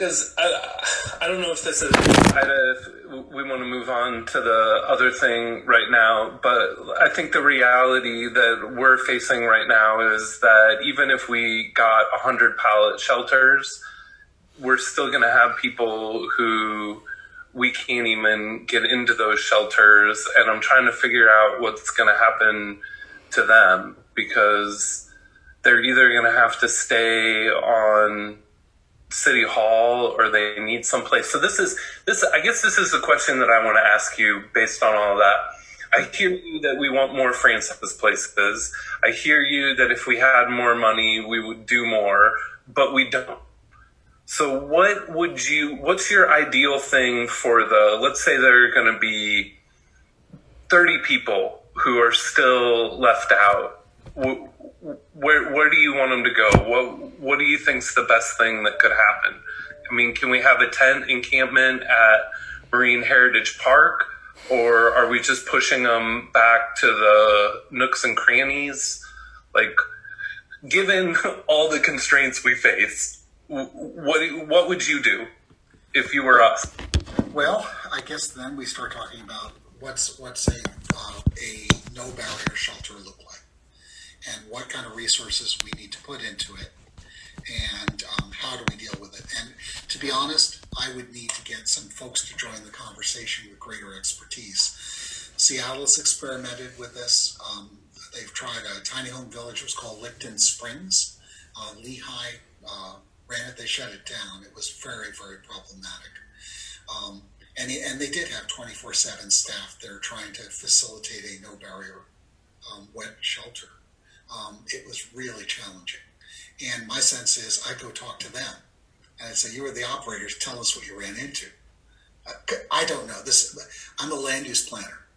Because I don't know if this is, if we want to move on to the other thing right now, but I think the reality that we're facing right now is that even if we got 100 pallet shelters, we're still going to have people who we can't even get into those shelters. And I'm trying to figure out what's going to happen to them, because they're either going to have to stay on City Hall or they need someplace. So I guess this is the question that I want to ask you based on all that. I hear you that we want more Francis places. I hear you that if we had more money, we would do more, but we don't. So what's your ideal thing for let's say there are going to be 30 people who are still left out. Where do you want them to go? What do you think's the best thing that could happen? I mean, can we have a tent encampment at Marine Heritage Park, or are we just pushing them back to the nooks and crannies? Like, given all the constraints we face, what would you do if you were us? Well, I guess then we start talking about what's a no barrier shelter look like, and what kind of resources we need to put into it, and how do we deal with it. And to be honest, I would need to get some folks to join the conversation with greater expertise. Seattle's experimented with this. They've tried a tiny home village. It was called Licton Springs. Lehigh ran it. They shut it down. It was very, very problematic. And they did have 24/7 staff there trying to facilitate a no barrier wet shelter. It was really challenging. And my sense is I'd go talk to them and I'd say, you were the operators, tell us what you ran into. I don't know. I'm a land use planner,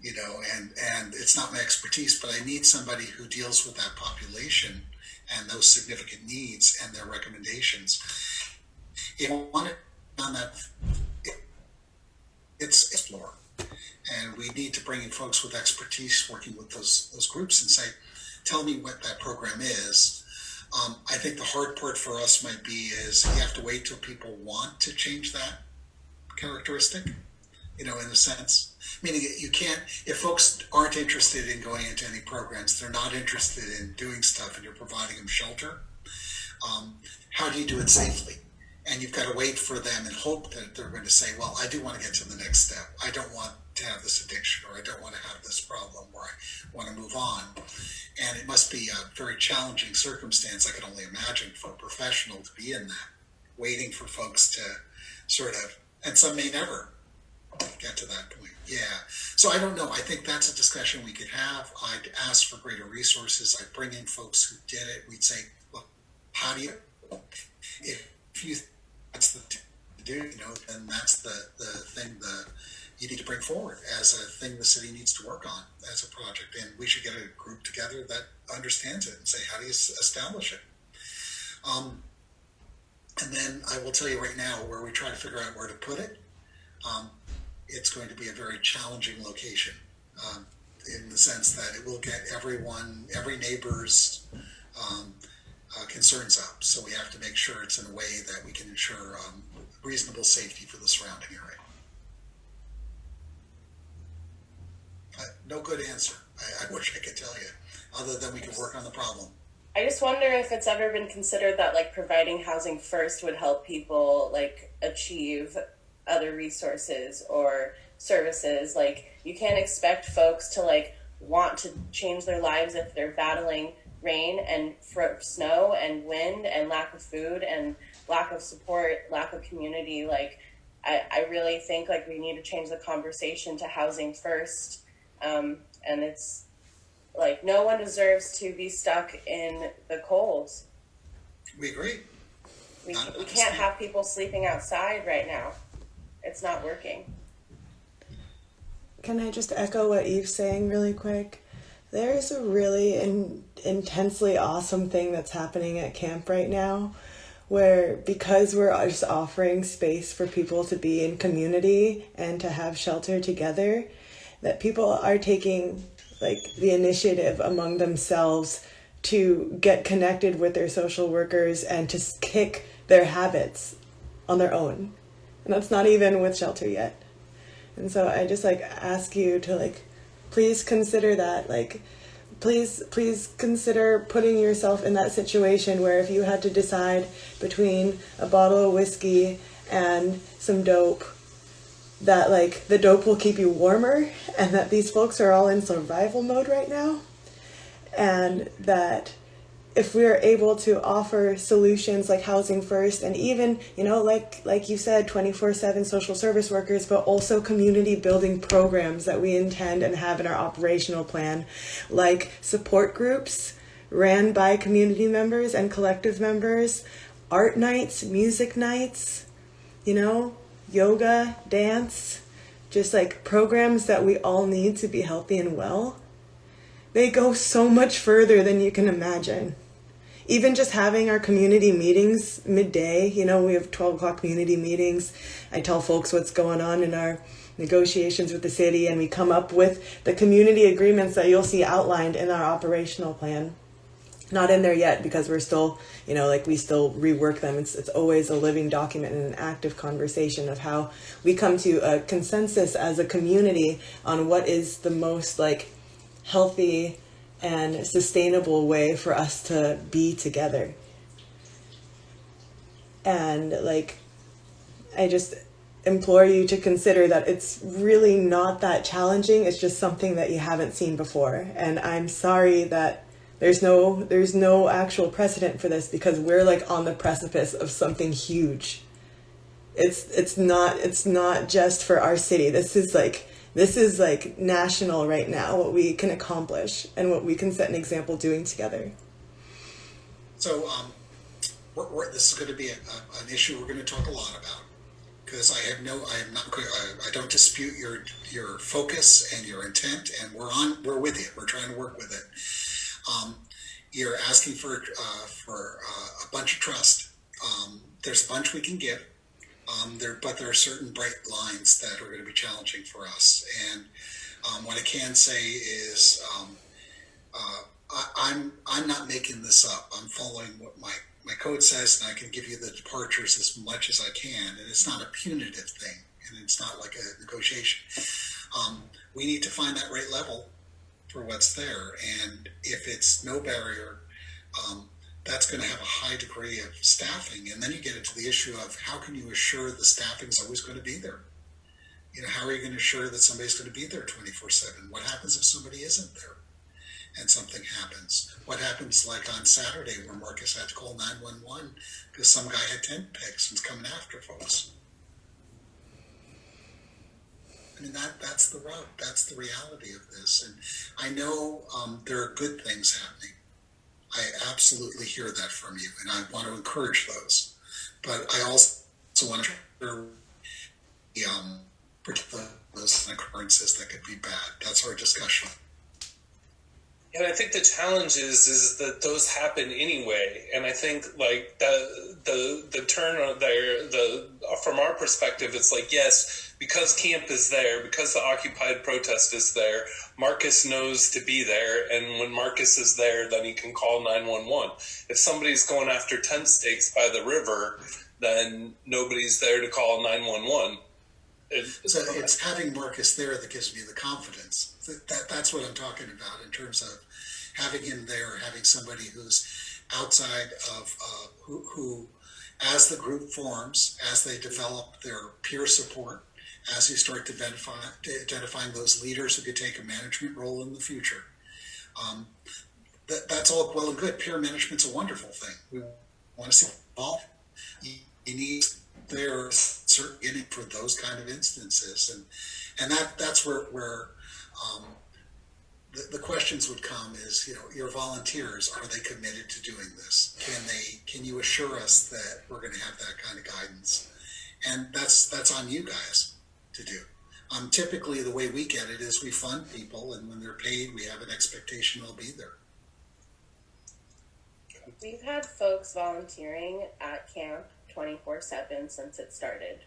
and it's not my expertise, but I need somebody who deals with that population and those significant needs and their recommendations. If you want it on that, it's explore. And we need to bring in folks with expertise working with those groups and say, tell me what that program is. I think the hard part for us might be is you have to wait till people want to change that characteristic, in a sense. Meaning you can't, if folks aren't interested in going into any programs, they're not interested in doing stuff and you're providing them shelter, how do you do it safely? And you've got to wait for them and hope that they're going to say, well, I do want to get to the next step. I don't want to have this addiction, or I don't want to have this problem, or I want to move on. And it must be a very challenging circumstance, I can only imagine, for a professional to be in that, waiting for folks to sort of, and some may never get to that point. Yeah. So I don't know. I think that's a discussion we could have. I'd ask for greater resources. I'd bring in folks who did it. We'd say, well, how do you, if you, that's the to do, then that's the thing you need to bring forward as a thing the city needs to work on as a project. And we should get a group together that understands it and say, how do you establish it? And then I will tell you right now, where we try to figure out where to put it, it's going to be a very challenging location in the sense that it will get every neighbor's concerns up. So we have to make sure it's in a way that we can ensure reasonable safety for the surrounding area. No good answer. I wish I could tell you, other than we could work on the problem. I just wonder if it's ever been considered that providing housing first would help people achieve other resources or services. You can't expect folks to want to change their lives if they're battling rain and snow and wind and lack of food and lack of support, lack of community. I really think we need to change the conversation to housing first. And it's no one deserves to be stuck in the cold. We agree. We can't have people sleeping outside right now. It's not working. Can I just echo what Eve's saying really quick? There's a really intensely awesome thing that's happening at camp right now, where because we're just offering space for people to be in community and to have shelter together, that people are taking the initiative among themselves to get connected with their social workers and to kick their habits on their own. And that's not even with shelter yet. And so I just like ask you to like, please consider that. Like, please consider putting yourself in that situation where if you had to decide between a bottle of whiskey and some dope, that like the dope will keep you warmer, and that these folks are all in survival mode right now, and that if we are able to offer solutions like housing first, and even, you know, like you said, 24/7 social service workers, but also community building programs that we intend and have in our operational plan, like support groups ran by community members and collective members, art nights, music nights, you know, yoga, dance, just like programs that we all need to be healthy and well. They go so much further than you can imagine. Even just having our community meetings midday, you know, we have 12 o'clock community meetings. I tell folks what's going on in our negotiations with the city, and we come up with the community agreements that you'll see outlined in our operational plan. Not in there yet because we're still, you know, like we still rework them. It's always a living document and an active conversation of how we come to a consensus as a community on what is the most like healthy and sustainable way for us to be together. And like, I just implore you to consider that it's really not that challenging. It's just something that you haven't seen before. And I'm sorry that there's no actual precedent for this, because we're like on the precipice of something huge. It's not just for our city. This is like national right now, what we can accomplish and what we can set an example doing together. So this is going to be an issue we're going to talk a lot about, because I don't dispute your focus and your intent, and we're with you. We're trying to work with it. You're asking for a bunch of trust. There's a bunch we can give. But there are certain bright lines that are going to be challenging for us. And what I can say is I'm not making this up. I'm following what my code says, and I can give you the departures as much as I can. And it's not a punitive thing, and it's not like a negotiation. We need to find that right level for what's there. And if it's no barrier, that's going to have a high degree of staffing. And then you get into the issue of how can you assure the staffing is always going to be there? You know, how are you going to assure that somebody's going to be there 24/7? What happens if somebody isn't there and something happens? What happens like on Saturday where Marcus had to call 911 because some guy had tent pegs and was coming after folks? I mean, that's the route. That's the reality of this. And I know there are good things happening. I absolutely hear that from you, and I want to encourage those. But I also want to protect those occurrences that could be bad. That's our discussion. And I think the challenge is that those happen anyway. And I think like the turn there, from our perspective, it's like, yes, because camp is there, because the occupied protest is there, Marcus knows to be there. And when Marcus is there, then he can call 911. If somebody's going after tent stakes by the river, then nobody's there to call 911. So it's having Marcus there that gives me the confidence. That's what I'm talking about in terms of having him there, having somebody who's outside of who, as the group forms, as they develop their peer support, as you start identifying those leaders who could take a management role in the future. That's all well and good. Peer management's a wonderful thing. We want to see all. You need there certain getting for those kind of instances, and that's where the questions would come is, you know, your volunteers, are they committed to doing this? Can you assure us that we're going to have that kind of guidance? And that's on you guys to do. Typically the way we get it is we fund people, and when they're paid, we have an expectation they'll be there. We've had folks volunteering at camp 24/7 since it started.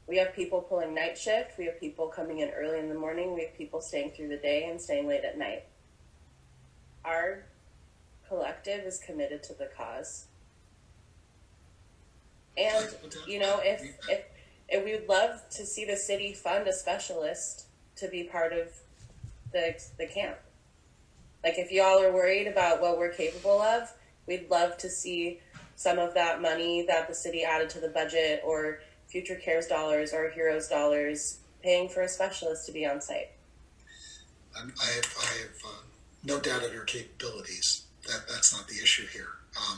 We have people pulling night shift. We have people coming in early in the morning. We have people staying through the day and staying late at night. Our collective is committed to the cause. And you know, if we would love to see the city fund a specialist to be part of the camp. Like if y'all are worried about what we're capable of, we'd love to see some of that money that the city added to the budget, or future cares dollars or heroes dollars, paying for a specialist to be on site. I have no doubt of your capabilities. That's not the issue here.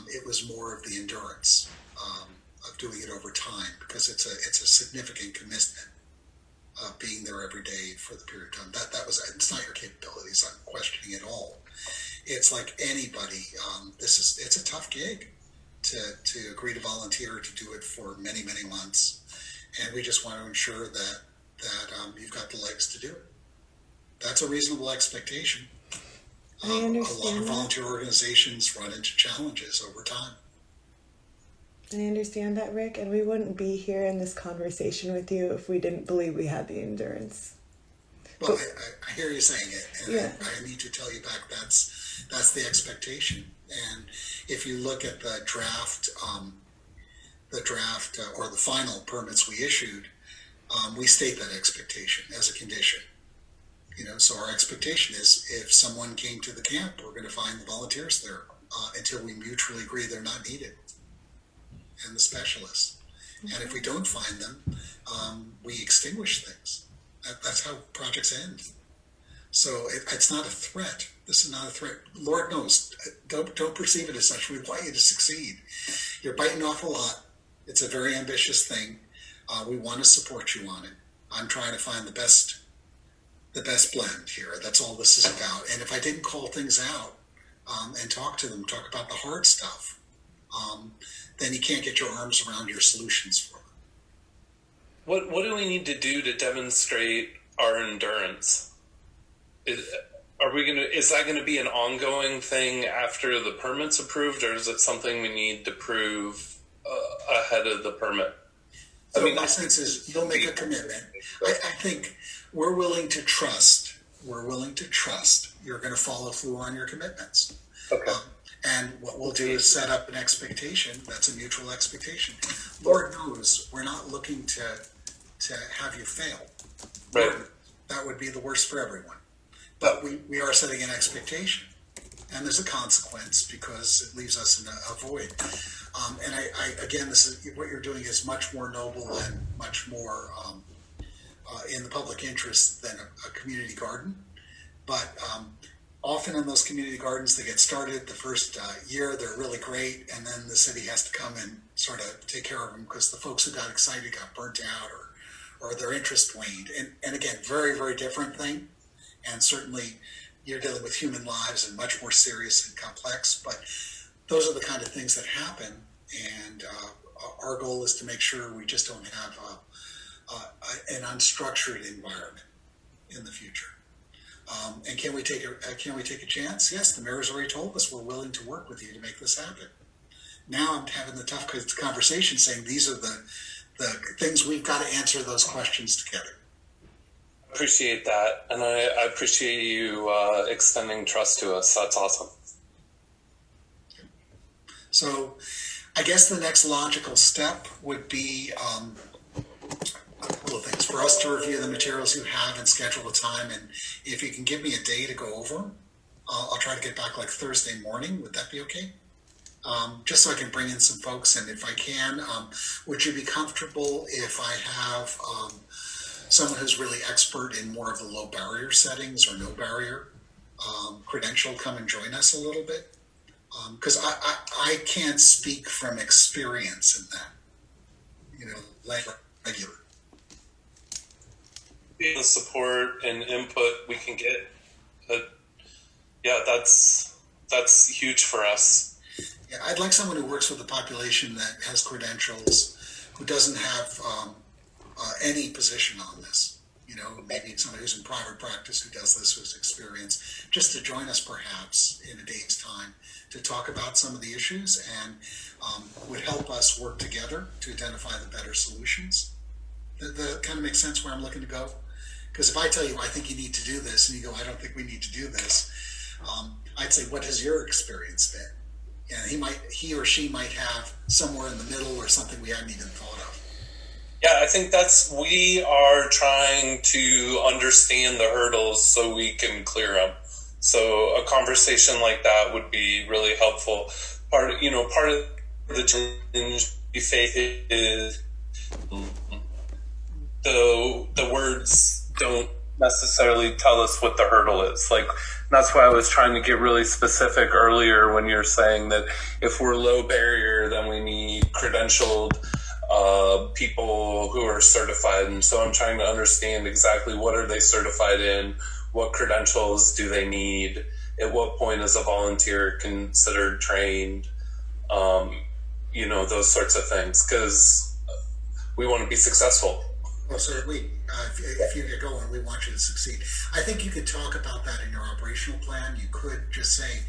It was more of the endurance of doing it over time, because it's a significant commitment of being there every day for the period of time. It's not your capabilities I'm questioning at all. It's like anybody. It's a tough gig to agree to volunteer to do it for many months, and we just want to ensure that you've got the legs to do it. That's a reasonable expectation. I A lot understand of that. volunteer organizations run into challenges over time. I understand that, Rick, and we wouldn't be here in this conversation with you if we didn't believe we had the endurance. Well, I hear you saying it, and Yeah. I need to tell you back that's the expectation. And if you look at the draft or the final permits we issued, we state that expectation as a condition. So our expectation is if someone came to the camp, we're going to find the volunteers there until we mutually agree they're not needed, and the specialists. And if we don't find them, we extinguish things. That's how projects end. So it's not a threat. This is not a threat. Lord knows, don't perceive it as such. We want you to succeed. You're biting off a lot. It's a very ambitious thing. We want to support you on it. I'm trying to find the best blend here. That's all this is about. And if I didn't call things out and talk to them, talk about the hard stuff, then you can't get your arms around your solutions for them. What do we need to do to demonstrate our endurance? Is that going to be an ongoing thing after the permit's approved, or is it something we need to prove ahead of the permit? So my sense is you'll make a commitment. I think we're willing to trust you're going to follow through on your commitments. Okay. And what we'll do is set up an expectation. That's a mutual expectation. Lord knows we're not looking to have you fail. Right. That would be the worst for everyone. But we are setting an expectation. And there's a consequence because it leaves us in a void. And I again, this is what you're doing is much more noble and much more in the public interest than a community garden. But often in those community gardens, they get started the first year, they're really great, and then the city has to come and sort of take care of them because the folks who got excited got burnt out or their interest waned. And again, very, very different thing. And certainly you're dealing with human lives and much more serious and complex, but those are the kind of things that happen. And our goal is to make sure we just don't have an unstructured environment in the future. And can we take a chance? Yes, the mayor's already told us we're willing to work with you to make this happen. Now I'm having the tough conversation saying these are the things we've got to answer those questions together. Appreciate that, and I appreciate you extending trust to us. That's awesome. So I guess the next logical step would be a couple of things. For us to review the materials you have and schedule a time, and if you can give me a day to go over them, I'll try to get back like Thursday morning. Would that be okay? Just so I can bring in some folks, and if I can, would you be comfortable if I have someone who's really expert in more of the low barrier settings or no barrier credential come and join us a little bit? Because I can't speak from experience in that, like regular. The support and input we can get, that's huge for us. Yeah, I'd like someone who works with a population that has credentials, who doesn't have any position on this. Maybe somebody who's in private practice who does this, who's experienced, just to join us perhaps in a day's time to talk about some of the issues and would help us work together to identify the better solutions. That kind of makes sense where I'm looking to go. Because if I tell you, I think you need to do this, and you go, I don't think we need to do this, I'd say, what has your experience been? And he or she might have somewhere in the middle or something we hadn't even thought of. Yeah, I think we are trying to understand the hurdles so we can clear them. So a conversation like that would be really helpful. Part of the challenge we face is the words don't necessarily tell us what the hurdle is. Like, that's why I was trying to get really specific earlier when you're saying that if we're low barrier, then we need credentialed people who are certified. And so I'm trying to understand exactly what are they certified in, what credentials do they need, at what point is a volunteer considered trained, those sorts of things, because we want to be successful. Well, so if you get going, we want you to succeed. I think you could talk about that in your operational plan. You could just say,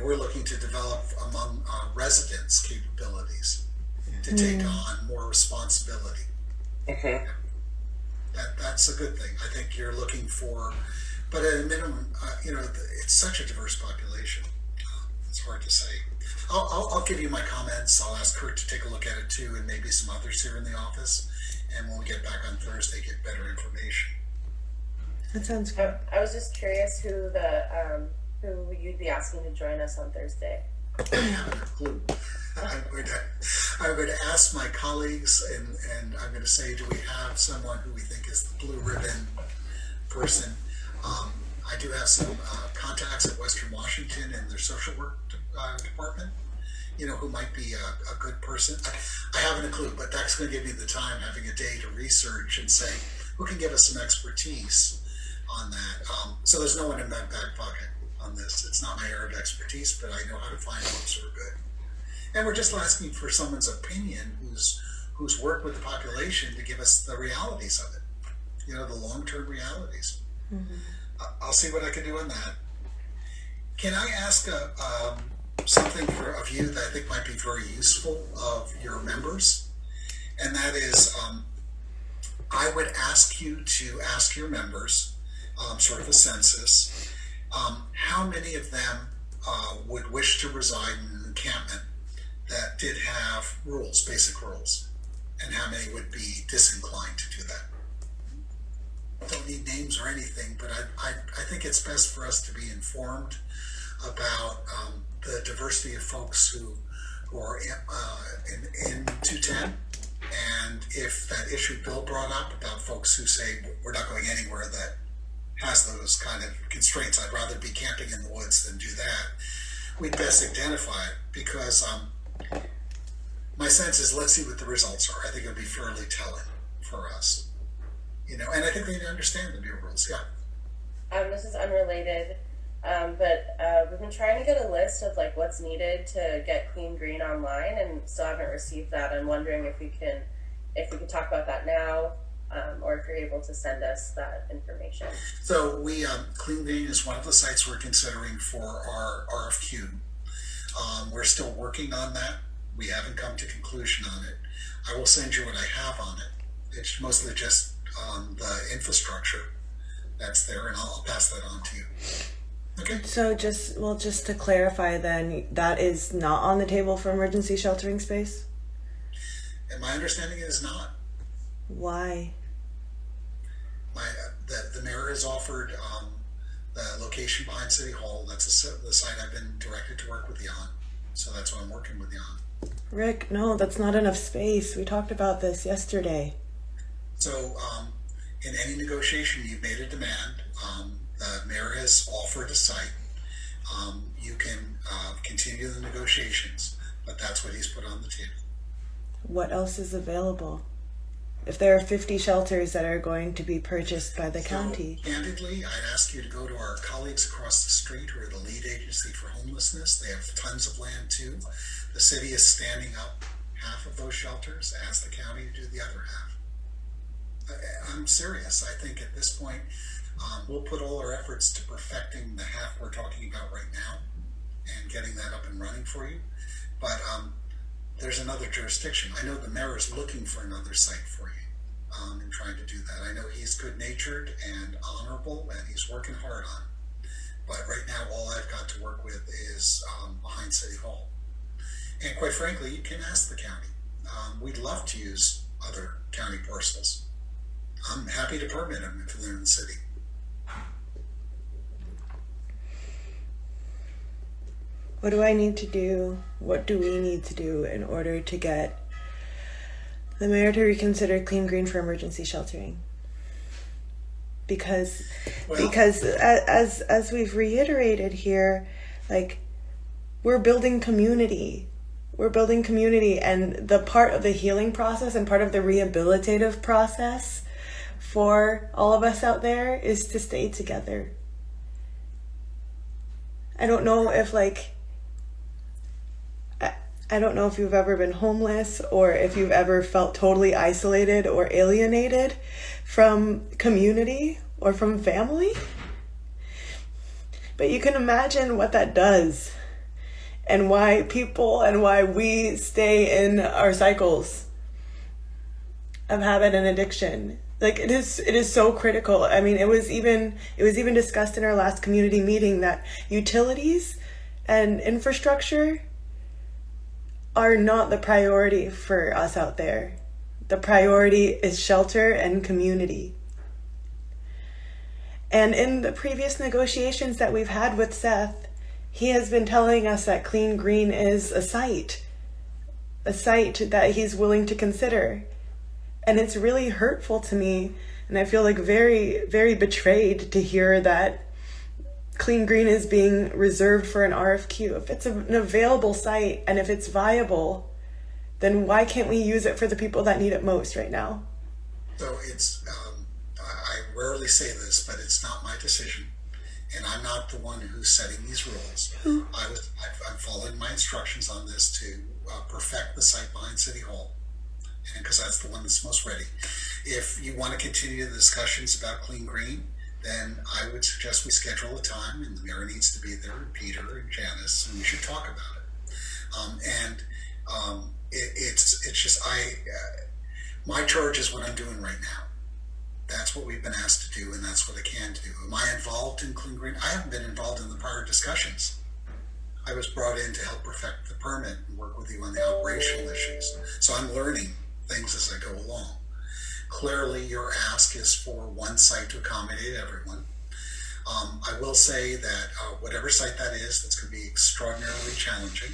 we're looking to develop among residents capabilities to take on more responsibility. Mm-hmm. That's a good thing. I think you're looking for, but at a minimum, it's such a diverse population. It's hard to say. I'll give you my comments. I'll ask Kurt to take a look at it too, and maybe some others here in the office. And when we get back on Thursday, get better information. That sounds good. I was just curious who you'd be asking to join us on Thursday. I have no clue. I'm going to ask my colleagues, and I'm going to say, do we have someone who we think is the blue ribbon person? I do have some contacts at Western Washington in their social work department, who might be a good person. I haven't a clue, but that's going to give me the time, having a day to research and say, who can give us some expertise on that? So there's no one in my back pocket on this. It's not my area of expertise, but I know how to find folks who are good. And we're just asking for someone's opinion who's worked with the population to give us the realities of it, the long-term realities. Mm-hmm. I'll see what I can do on that. Can I ask something of you that I think might be very useful of your members? And that is, I would ask you to ask your members, sort of a census, how many of them would wish to reside in an encampment that did have rules, basic rules, and how many would be disinclined to do that. Don't need names or anything, but I think it's best for us to be informed about the diversity of folks who are in 210, and if that issue Bill brought up about folks who say we're not going anywhere that has those kind of constraints, I'd rather be camping in the woods than do that, we'd best identify it, because my sense is, let's see what the results are. I think it'll be fairly telling for us. And I think they need to understand the new rules. Yeah. This is unrelated, but we've been trying to get a list of what's needed to get Clean Green online, and still haven't received that. I'm wondering if we can talk about that now, or if you're able to send us that information. So we Clean Green is one of the sites we're considering for our RFQ. We're still working on that. We haven't come to conclusion on it. I will send you what I have on it. It's mostly just the infrastructure that's there, and I'll pass that on to you. Okay. So just to clarify then, that is not on the table for emergency sheltering space? And my understanding is not. Why? The mayor has offered the location behind City Hall. That's the site I've been directed to work with you on. So that's what I'm working with you on. Rick, no, that's not enough space. We talked about this yesterday. So in any negotiation, you've made a demand. The mayor has offered a site. You can continue the negotiations, but that's what he's put on the table. What else is available? If there are 50 shelters that are going to be purchased by the county. Candidly, I'd ask you to go to our colleagues across the street who are the lead agency for homelessness. They have tons of land too. The city is standing up half of those shelters, ask the county to do the other half. I'm serious. I think at this point, we'll put all our efforts to perfecting the half we're talking about right now and getting that up and running for you. But there's another jurisdiction. I know the mayor is looking for another site for you and trying to do that. I know he's good-natured and honorable, and he's working hard on it. But right now, all I've got to work with is behind City Hall. quite frankly, you can ask the county. We'd love to use other county parcels. I'm happy to permit them if they're in the city. What do I need to do? What do we need to do in order to get the mayor to reconsider Clean Green for emergency sheltering? Because as we've reiterated here, like, we're building community. We're building community, and the part of the healing process and part of the rehabilitative process for all of us out there is to stay together. I don't know if I don't know if you've ever been homeless or if you've ever felt totally isolated or alienated from community or from family. But you can imagine what that does and why we stay in our cycles of habit and addiction. Like, it is so critical. I mean, it was even discussed in our last community meeting that utilities and infrastructure are not the priority for us out there. The priority is shelter and community. And in the previous negotiations that we've had with Seth, he has been telling us that Clean Green is a site that he's willing to consider. And it's really hurtful to me, and I feel like very, very betrayed to hear that Clean Green is being reserved for an RFQ. If it's an available site and if it's viable, then why can't we use it for the people that need it most right now? So it's, I rarely say this, but it's not my decision. And I'm not the one who's setting these rules. I'm following my instructions on this to perfect the site behind City Hall, and because that's the one that's most ready. If you want to continue the discussions about Clean Green, then I would suggest we schedule a time, and the mayor needs to be there, and Peter and Janice, and we should talk about it. It's just my charge is what I'm doing right now. That's what we've been asked to do, and that's what I can do. Am I involved in Clean Green? I haven't been involved in the prior discussions. I was brought in to help perfect the permit and work with you on the operational issues. So I'm learning things as I go along. Clearly, your ask is for one site to accommodate everyone. I will say that whatever site that is, that's going to be extraordinarily challenging.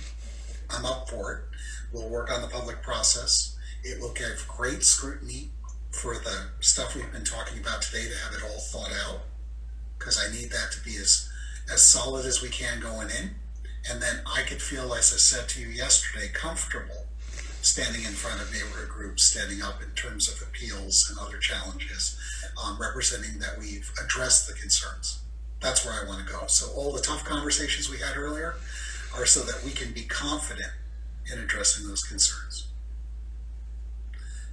I'm up for it. We'll work on the public process. It will give great scrutiny for the stuff we've been talking about today, to have it all thought out, because I need that to be as solid as we can going in. And then I could feel, as I said to you yesterday, comfortable standing in front of neighborhood groups, standing up in terms of appeals and other challenges, representing that we've addressed the concerns. That's where I want to go. So all the tough conversations we had earlier are so that we can be confident in addressing those concerns.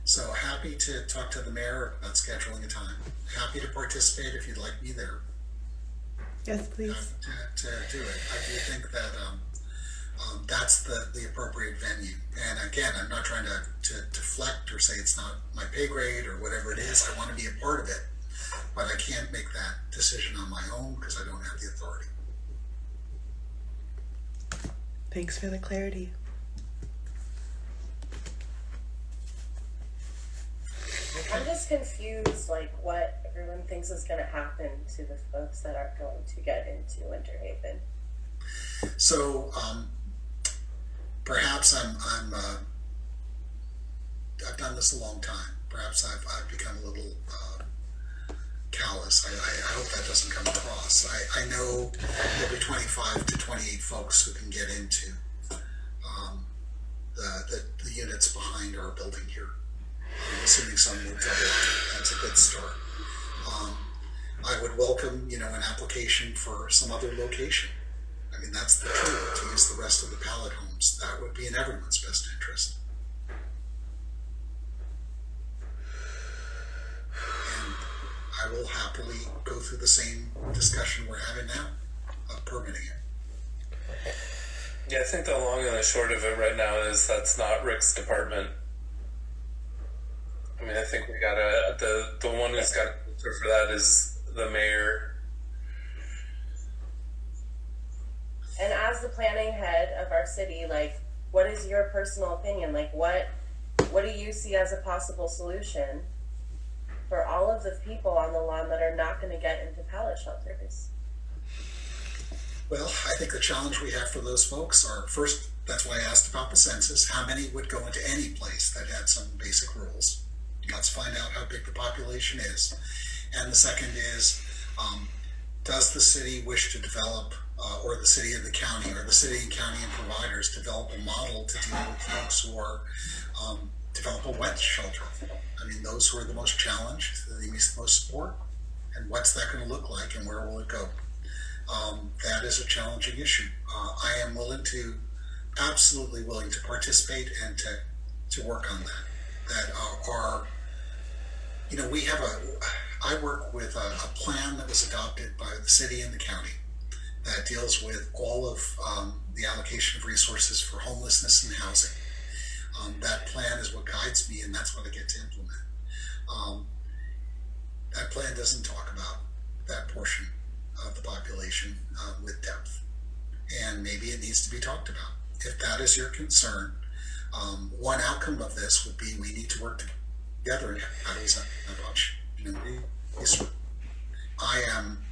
So happy to talk to the mayor about scheduling a time. Happy to participate if you'd like me there. Yes, please. To do it. I do think that that's the appropriate venue. And again, I'm not trying to deflect or say it's not my pay grade or whatever it is. I want to be a part of it, but I can't make that decision on my own because I don't have the authority. Thanks for the clarity. I'm just confused, like, what everyone thinks is going to happen to the folks that are going to get into Winter Haven. So perhaps I've done this a long time. Perhaps I've become a little callous. I hope that doesn't come across. I know there'll be 25 to 28 folks who can get into the units behind our building here. I'm assuming some will double. That's a good start. I would welcome, an application for some other location. I mean, that's the truth. To use the rest of the pallet homes, that would be in everyone's best interest. And I will happily go through the same discussion we're having now of permitting it. Yeah, I think the long and the short of it right now is that's not Rick's department. I mean, I think we gotta, the one who's got to answer for that is the mayor. And as the planning head of our city, like, what is your personal opinion? Like, what do you see as a possible solution for all of the people on the lawn that are not going to get into pallet shelters? Well, I think the challenge we have for those folks are, first, that's why I asked about the census. How many would go into any place that had some basic rules? Let's find out how big the population is. And the second is, does the city wish to develop, or the city and the county, or the city and county and providers develop a model to deal with folks who are, develop a wet shelter? I mean, those who are the most challenged, they need the most support. And what's that going to look like, and where will it go? That is a challenging issue. I am absolutely willing to participate and to work on that. That I work with a plan that was adopted by the city and the county that deals with all of the allocation of resources for homelessness and housing. That plan is what guides me, and that's what I get to implement. That plan doesn't talk about that portion of the population with depth, and maybe it needs to be talked about. If that is your concern, one outcome of this would be we need to work together. I am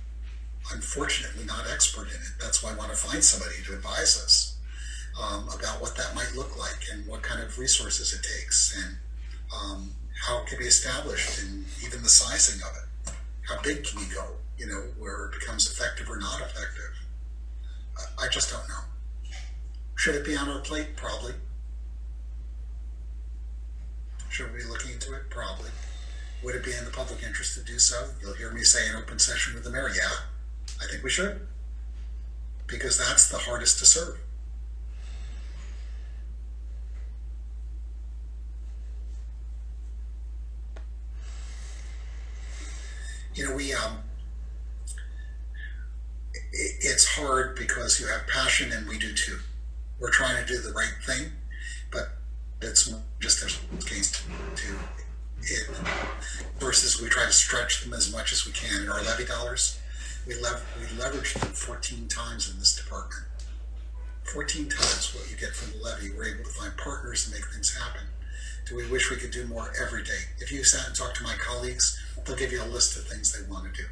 unfortunately not expert in it. That's why I want to find somebody to advise us about what that might look like and what kind of resources it takes, and how it can be established, and even the sizing of it. How big can you go? Where it becomes effective or not effective. I just don't know. Should it be on our plate? Probably. Should we be looking into it? Probably. Would it be in the public interest to do so? You'll hear me say in open session with the mayor, yeah, I think we should. Because that's the hardest to serve. It's hard because you have passion, and we do too. We're trying to do the right thing, but it's just a case to it versus we try to stretch them as much as we can. In our levy dollars, we leverage them 14 times in this department. 14 times what you get from the levy. We're able to find partners and make things happen. Do we wish we could do more every day? If you sat and talked to my colleagues, they'll give you a list of things they want to do.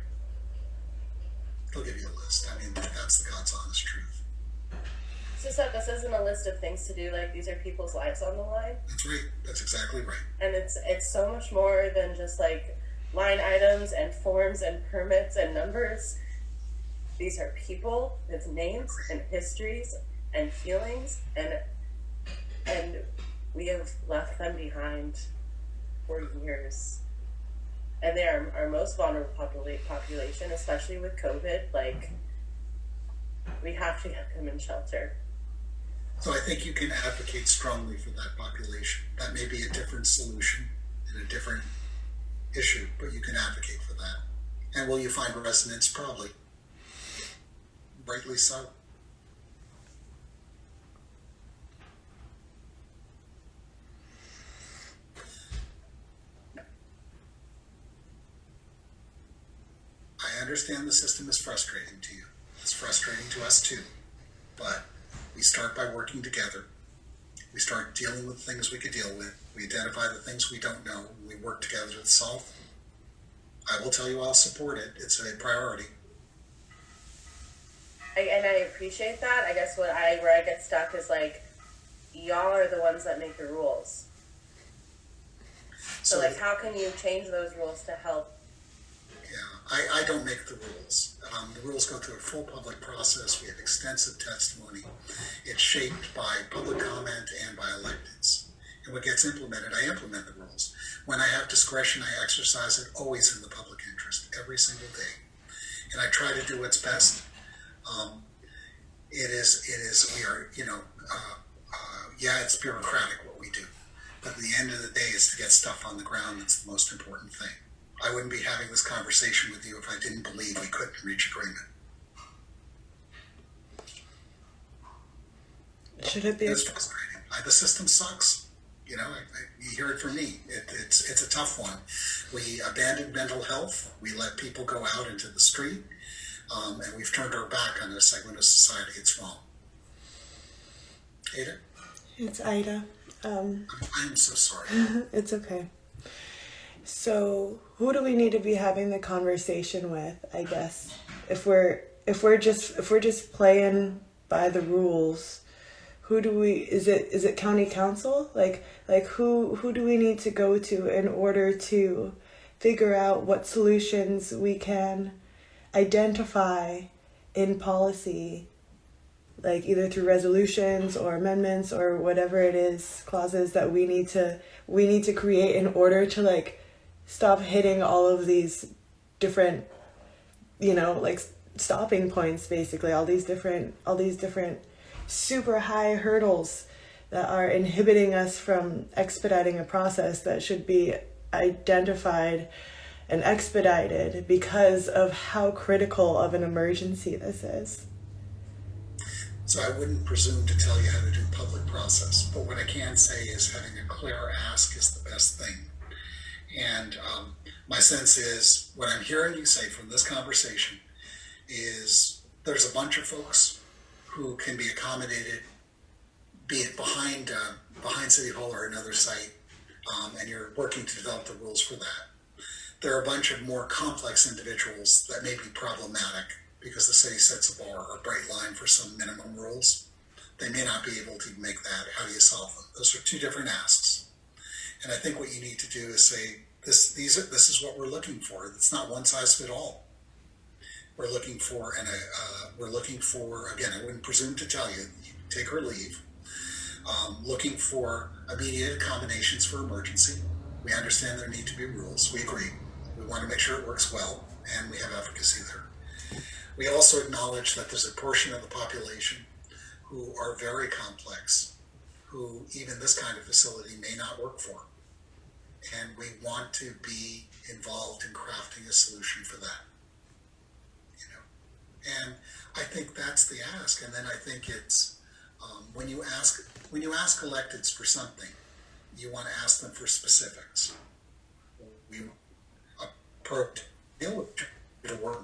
They'll give you a list. I mean, that's the God's honest truth. So Seth, this isn't a list of things to do. Like, these are people's lives on the line. That's right. That's exactly right. And it's so much more than just like line items and forms and permits and numbers. These are people with names and histories and feelings, and we have left them behind for years. And they are our most vulnerable population, especially with COVID. Like, we have to get them in shelter. So I think you can advocate strongly for that population. That may be a different solution and a different issue, but you can advocate for that. And will you find resonance? Probably. Rightly so. I understand the system is frustrating to you. It's frustrating to us too. But we start by working together. We start dealing with things we could deal with. We identify the things we don't know. We work together to solve. I will tell you I'll support it. It's a priority. And I appreciate that. I guess where I get stuck is like, y'all are the ones that make the rules. So like, how can you change those rules to help? Yeah, I don't make the rules. The rules go through a full public process. We have extensive testimony. It's shaped by public comment and by electeds. And what gets implemented, I implement the rules. When I have discretion, I exercise it always in the public interest, every single day. And I try to do what's best. It's bureaucratic what we do. But at the end of the day, it's to get stuff on the ground that's the most important thing. I wouldn't be having this conversation with you if I didn't believe we couldn't reach agreement. Should it be? It's frustrating. The system sucks. You hear it from me. It's a tough one. We abandoned mental health. We let people go out into the street, and we've turned our back on a segment of society. It's wrong. Ada? It's Ida. I'm so sorry. It's okay. So, who do we need to be having the conversation with? I guess if we're just playing by the rules, who do we? Is it county council? Like who do we need to go to in order to figure out what solutions we can identify in policy, like either through resolutions or amendments or whatever it is, clauses that we need to create in order to like stop hitting all of these different, like stopping points, basically all these different super high hurdles that are inhibiting us from expediting a process that should be identified and expedited because of how critical of an emergency this is. So I wouldn't presume to tell you how to do public process, but what I can say is having a clear ask is the best thing. And my sense is, what I'm hearing you say from this conversation is there's a bunch of folks who can be accommodated, be it behind City Hall or another site, and you're working to develop the rules for that. There are a bunch of more complex individuals that may be problematic because the city sets a bar or a bright line for some minimum rules. They may not be able to make that. How do you solve them? Those are two different asks. And I think what you need to do is say, this is what we're looking for. It's not one size fit all. We're looking for, again, I wouldn't presume to tell you, take or leave, looking for immediate accommodations for emergency. We understand there need to be rules. We agree. We want to make sure it works well, and we have efficacy there. We also acknowledge that there's a portion of the population who are very complex, who even this kind of facility may not work for. And we want to be involved in crafting a solution for that. And I think that's the ask. And then I think it's when you ask electeds for something, you want to ask them for specifics. We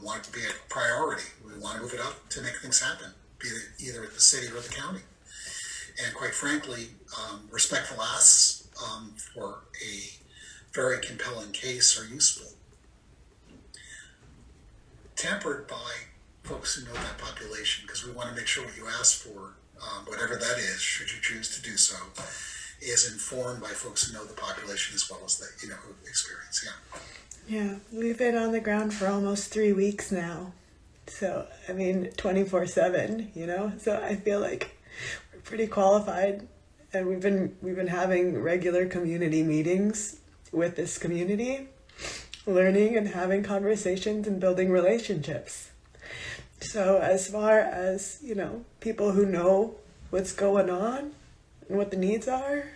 want to be a priority. We want to move it up to make things happen, be it either at the city or the county. And quite frankly, respectful asks for a very compelling case are useful. Tempered by folks who know that population, because we want to make sure what you ask for, whatever that is, should you choose to do so, is informed by folks who know the population as well as the, who experience. Yeah, we've been on the ground for almost 3 weeks now. So, 24/7, so I feel like we're pretty qualified, and we've been having regular community meetings with this community, learning and having conversations and building relationships. So as far as, people who know what's going on and what the needs are,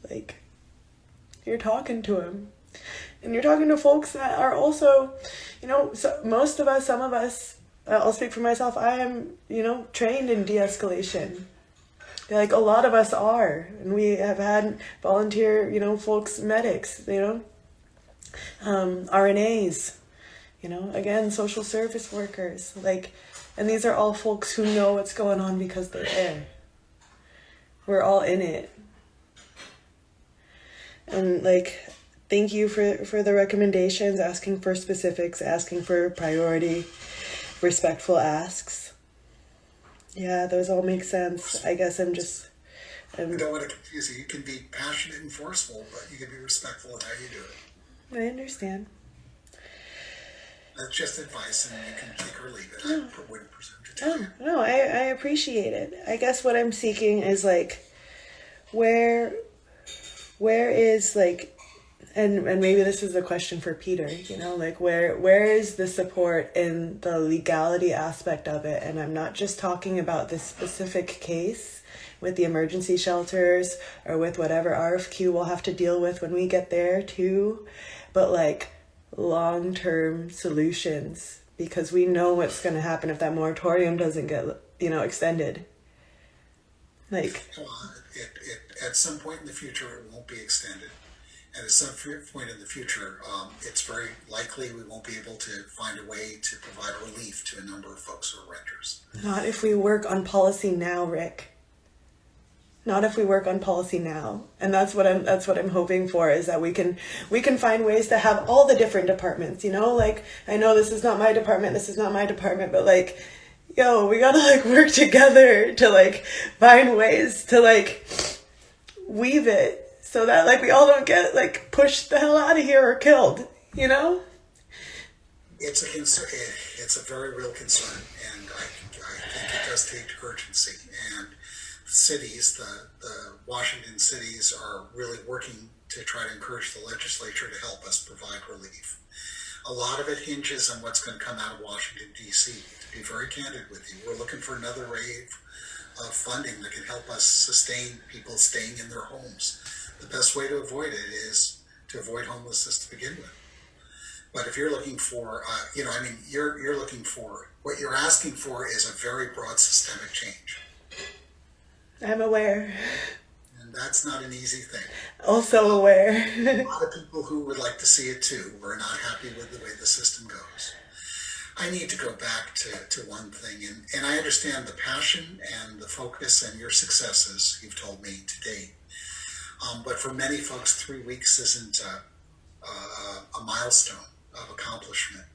like, you're talking to them. And you're talking to folks that are also, so most of us, some of us, I'll speak for myself, I am, trained in de-escalation. Like, a lot of us are. And we have had volunteer, folks, medics, RNAs, again, social service workers, and these are all folks who know what's going on because they're there. We're all in it. And thank you for the recommendations, asking for specifics, asking for priority, respectful asks. Yeah, those all make sense. I guess I don't want to confuse you. You can be passionate and forceful, but you can be respectful in how you do it. I understand. That's just advice, and you can take or leave it. I wouldn't presume to tell you. No, I appreciate it. I guess what I'm seeking is where is and maybe this is a question for Peter, where is the support in the legality aspect of it? And I'm not just talking about this specific case with the emergency shelters or with whatever RFQ we'll have to deal with when we get there too, but long-term solutions, because we know what's going to happen if that moratorium doesn't get, extended. At some point in the future, it won't be extended. And at some point in the future, it's very likely we won't be able to find a way to provide relief to a number of folks who are renters. Not if we work on policy now, Rick. not if we work on policy now. And that's what I'm hoping for, is that we can find ways to have all the different departments, like, I know this is not my department, but like, yo, we gotta like work together to like find ways to like weave it so that like we all don't get like pushed the hell out of here or killed, It's a concern. It's a very real concern, and I think it does take urgency. And cities, the Washington cities, are really working to try to encourage the legislature to help us provide relief. A lot of it hinges on what's going to come out of Washington, D.C. To be very candid with you, we're looking for another wave of funding that can help us sustain people staying in their homes. The best way to avoid it is to avoid homelessness to begin with. But if you're looking for, you're looking for, what you're asking for is a very broad systemic change. I'm aware. And that's not an easy thing. Also aware. A lot of people who would like to see it too are not happy with the way the system goes. I need to go back to one thing, and I understand the passion and the focus and your successes you've told me to date. But for many folks, 3 weeks isn't a milestone of accomplishment.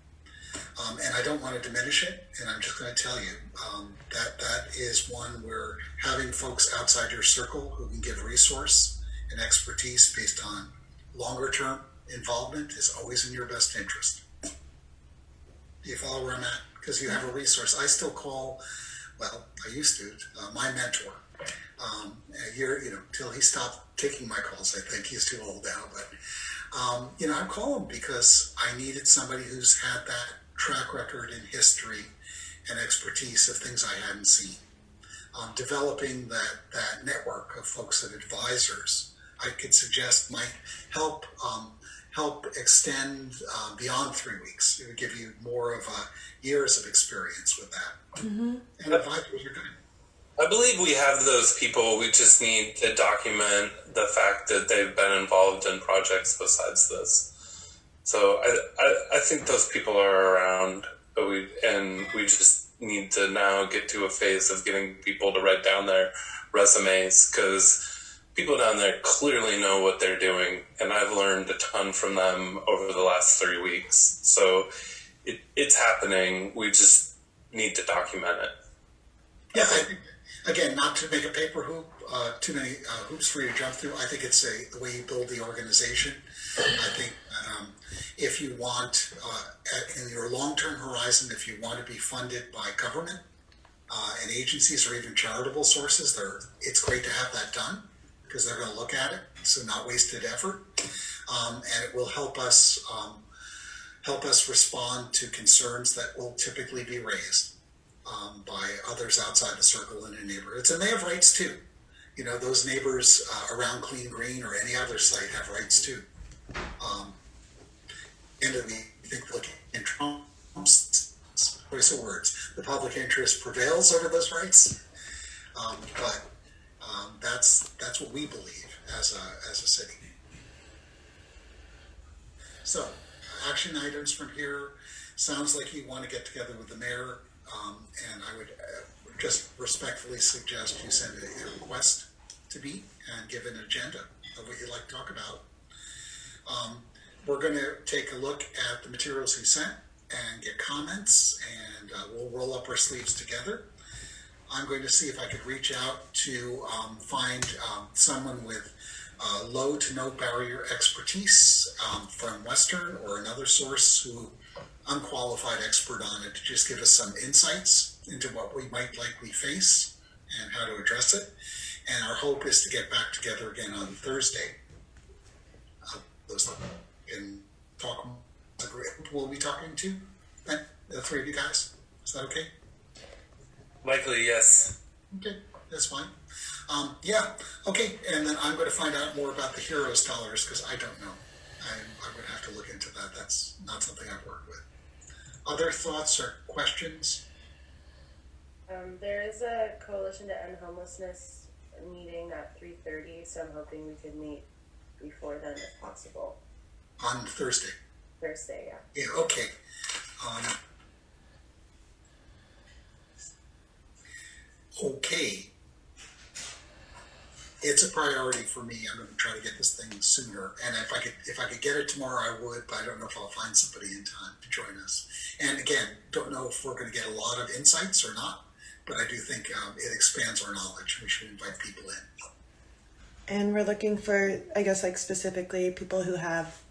And I don't want to diminish it, and I'm just going to tell you that is one where having folks outside your circle who can give resource and expertise based on longer term involvement is always in your best interest. Do you follow where I'm at? Because you have a resource. I still call, well, I used to, my mentor. A year, till he stopped taking my calls. I think he's too old now, but I call him because I needed somebody who's had that track record in history and expertise of things I hadn't seen. Developing that network of folks and advisors I could suggest might help extend beyond 3 weeks. It would give you more of years of experience with that. Mm-hmm. And advisors are good. I believe we have those people. We just need to document the fact that they've been involved in projects besides this. So I think those people are around, but we just need to now get to a phase of getting people to write down their resumes, because people down there clearly know what they're doing, and I've learned a ton from them over the last 3 weeks. So it's happening. We just need to document it. Yeah, I think, again, not to make a paper hoop, too many hoops for you to jump through. I think it's the way you build the organization. I think if you want, in your long-term horizon, if you want to be funded by government and agencies or even charitable sources, it's great to have that done because they're going to look at it, so not wasted effort, and it will help us respond to concerns that will typically be raised by others outside the circle in the neighborhoods, and they have rights too. Those neighbors around Clean Green or any other site have rights too. And I think looking in Trump's choice of words, the public interest prevails over those rights. But that's what we believe as a city. So, action items from here. Sounds like you want to get together with the mayor, and I would just respectfully suggest you send a request to me and give an agenda of what you'd like to talk about. We're going to take a look at the materials he sent and get comments, and we'll roll up our sleeves together. I'm going to see if I could reach out to find someone with low to no barrier expertise from Western or another source who unqualified expert on it to just give us some insights into what we might likely face and how to address it. And our hope is to get back together again on Thursday. And talk. We'll be talking to the three of you guys. Is that okay? Likely, yes. Okay, that's fine. Yeah, okay. And then I'm going to find out more about the Heroes dollars because I don't know. I would have to look into that. That's not something I've worked with. Other thoughts or questions? There is a Coalition to End Homelessness meeting at 3:30, so I'm hoping we could meet before then if possible. On Thursday? Thursday, yeah. Yeah, okay. Okay. it's a priority for me. I'm going to try to get this thing sooner. And if I could get it tomorrow, I would, but I don't know if I'll find somebody in time to join us. And again, don't know if we're going to get a lot of insights or not, but I do think it expands our knowledge. We should invite people in. And we're looking for, I guess, like specifically people who have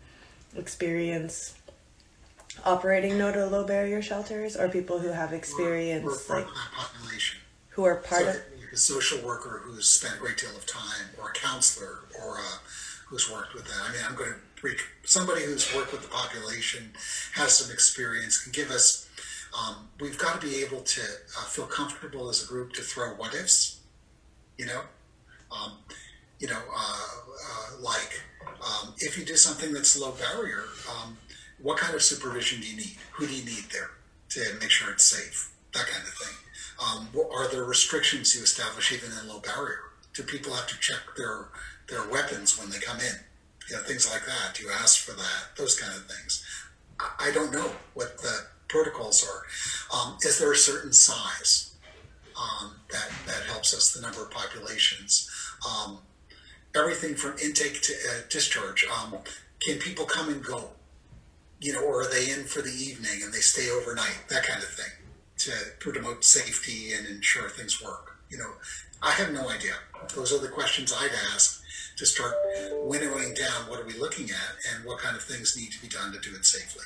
experience operating no to low barrier shelters, or people who have experience, we're part like of that population. who are part So of. like a social worker who's spent a great deal of time, or a counselor, or who's worked with that. I mean, I'm going to somebody who's worked with the population, has some experience, can give us. We've got to be able to feel comfortable as a group to throw what ifs, you know, like if you do something that's low barrier, what kind of supervision do you need? Who do you need there to make sure it's safe? That kind of thing. Are there restrictions you establish even in low barrier? Do people have to check their weapons when they come in? You know, things like that. Do you ask for that? Those kind of things. I don't know what the protocols are. Is there a certain size that helps us? The number of populations. Everything from intake to discharge. Can people come and go? You know, or are they in for the evening and they stay overnight? That kind of thing, to promote safety and ensure things work. You know, I have no idea. Those are the questions I'd ask to start winnowing down what are we looking at and what kind of things need to be done to do it safely.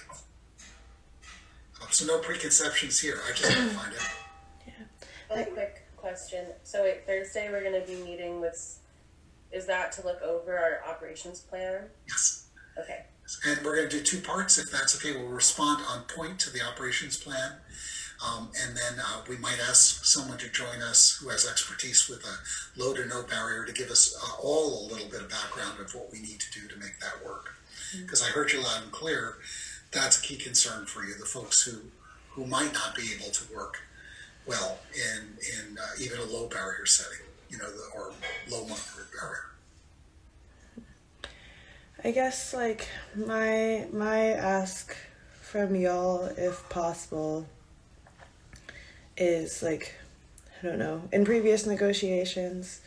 So no preconceptions here. I just want to find out. A quick question. So wait, Thursday we're going to be meeting with, is that to look over our operations plan? Yes. Okay. And we're going to do two parts, if that's okay. We'll respond on point to the operations plan. And then we might ask someone to join us who has expertise with a low to no barrier to give us all a little bit of background of what we need to do to make that work. Because I heard you loud and clear, that's a key concern for you, the folks who might not be able to work well in even a low barrier setting, you know, or low moderate barrier. I guess like my ask from y'all, if possible, is like, I don't know, in previous negotiations,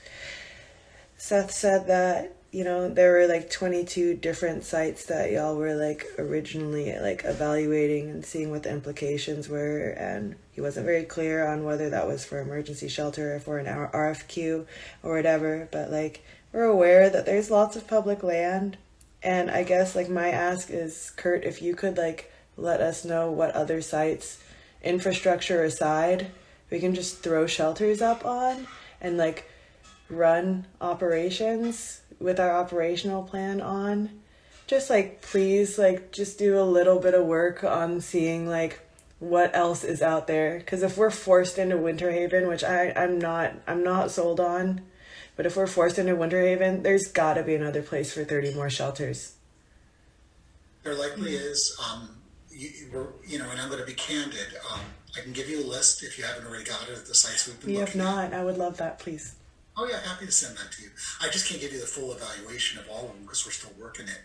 Seth said that, you know, there were like 22 different sites that y'all were like originally like evaluating and seeing what the implications were, and he wasn't very clear on whether that was for emergency shelter or for an RFQ or whatever, but like we're aware that there's lots of public land. And I guess like my ask is, Kurt, if you could like let us know what other sites, infrastructure aside, we can just throw shelters up on and like run operations with our operational plan on. Just like please like just do a little bit of work on seeing like what else is out there. Because if we're forced into Winter Haven, which I'm not sold on. But if we're forced into Winter Haven, there's got to be another place for 30 more shelters. There likely is, you know, and I'm going to be candid. I can give you a list if you haven't already got it of the sites we've been looking at. If not, I would love that, please. Oh yeah, happy to send that to you. I just can't give you the full evaluation of all of them because we're still working it.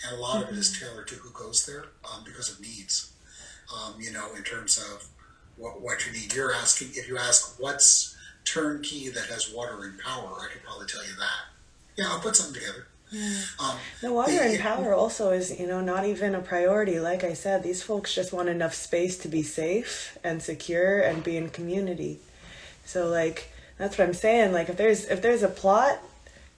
And a lot of it is tailored to who goes there because of needs. You know, in terms of what you need. You're asking, if you ask what's turnkey that has water and power, I could probably tell you that. Yeah, I'll put something together. The water and power also is, you know, not even a priority. Like I said, these folks just want enough space to be safe and secure and be in community. So like, that's what I'm saying. Like if there's a plot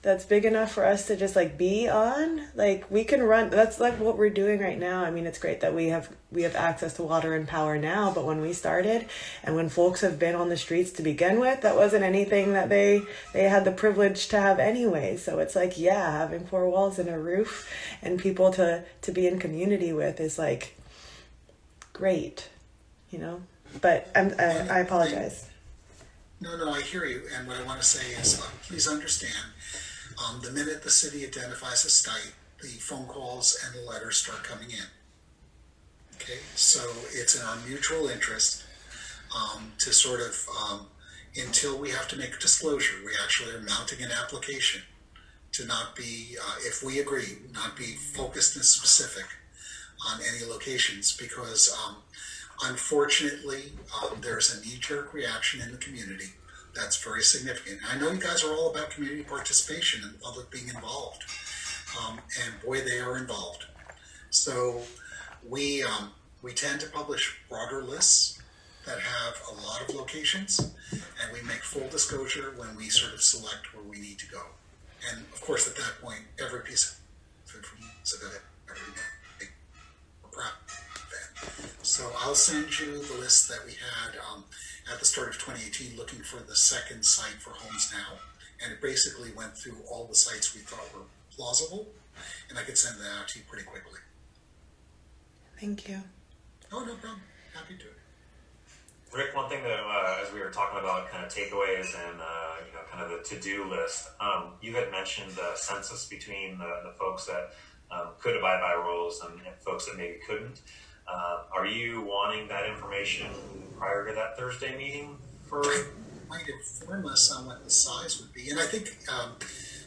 that's big enough for us to just like be on, like we can run. That's like what we're doing right now. I mean, it's great that we have access to water and power now, but when we started and when folks have been on the streets to begin with, that wasn't anything that they had the privilege to have anyway. So it's like, yeah, having 4 walls and a roof and people to be in community with is like great, you know. But I apologize. No, I hear you. And what I want to say is, please understand, the minute the city identifies a site, the phone calls and the letters start coming in. Okay, so it's in our mutual interest to sort of, until we have to make a disclosure, we actually are mounting an application to not be, if we agree, not be focused and specific on any locations, because unfortunately there's a knee-jerk reaction in the community that That's very significant. I know you guys are all about community participation and the public being involved. And boy, they are involved. So we tend to publish broader lists that have a lot of locations, and we make full disclosure when we sort of select where we need to go. And of course, at that point, every piece of information is available every day. We're proud of that. So I'll send you the list that we had at the start of 2018, looking for the second site for HomesNOW, and it basically went through all the sites we thought were plausible, and I could send that out to you pretty quickly. Thank you. Oh, no problem. Happy to. Rick, one thing that as we were talking about kind of takeaways and kind of the to-do list, you had mentioned the census between the folks that could abide by rules and folks that maybe couldn't. Are you wanting that information prior to that Thursday meeting? Might inform us on what the size would be, and I think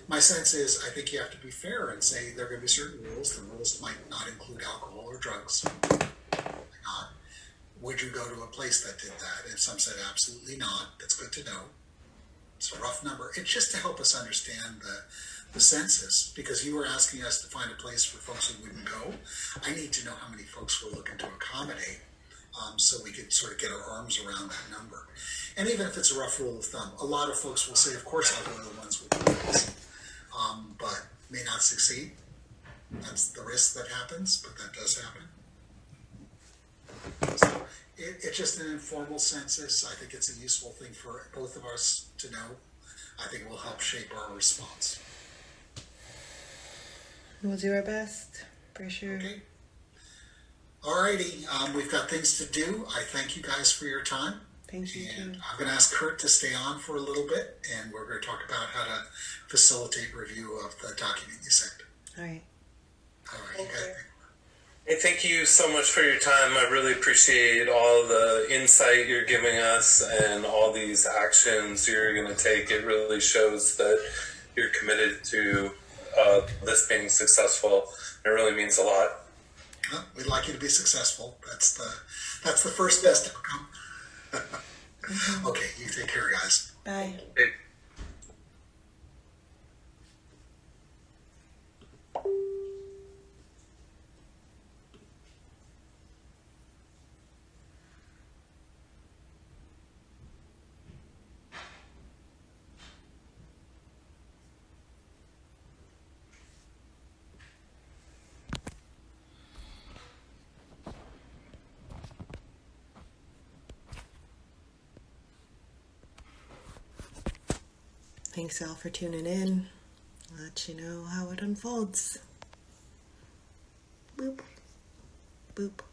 my sense is I think you have to be fair and say there are going to be certain rules. The rules might not include alcohol or drugs. Not. Would you go to a place that did that? And some said absolutely not. That's good to know. It's a rough number. It's just to help us understand the census, because you were asking us to find a place for folks who wouldn't go. I need to know how many folks we're looking to accommodate, so we could sort of get our arms around that number. And even if it's a rough rule of thumb, a lot of folks will say, of course I'll go to the ones with rules, but may not succeed. That's the risk that happens, but that does happen. So it's just an informal census. I think it's a useful thing for both of us to know. I think it will help shape our response. We'll do our best, for sure. Okay. Alrighty, we've got things to do. I thank you guys for your time. Thank you, And too. I'm going to ask Kurt to stay on for a little bit, and we're going to talk about how to facilitate review of the document you sent. All right. All right, you guys. Hey, thank you so much for your time. I really appreciate all the insight you're giving us and all these actions you're going to take. It really shows that you're committed to this being successful. It really means a lot. Well, we'd like you to be successful. That's the first best outcome. Okay, you take care, guys. Bye. Hey, Thanks all for tuning in. I'll let you know how it unfolds. Boop. Boop.